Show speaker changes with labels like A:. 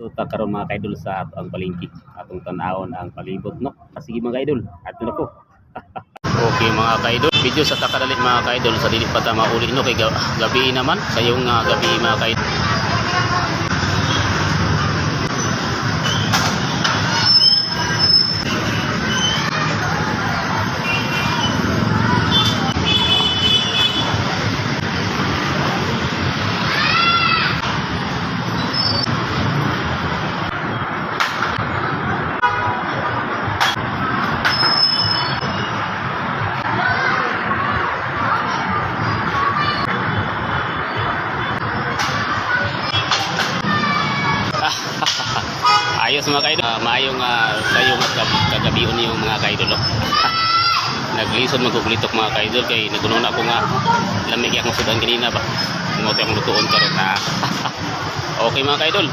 A: Tuta karon mga kaidol sa ato ang palengke. Atong tan-awon ang palibot no. Sige mga kaidol, adto na ko. Okay mga kaidol, video sa takadali mga kaidol sa dili pa ta mauli no kay gabi naman sayong gabi mga kaidol. Ayos mga kaidol, maayong sayong at kagabion yung mga kaidol. Naglisod magkukulitok mga kaidol kay nagunon ako nga lamig akong sudan kanina ba. Mo tayong lutuon karon na. Okay mga kaidol.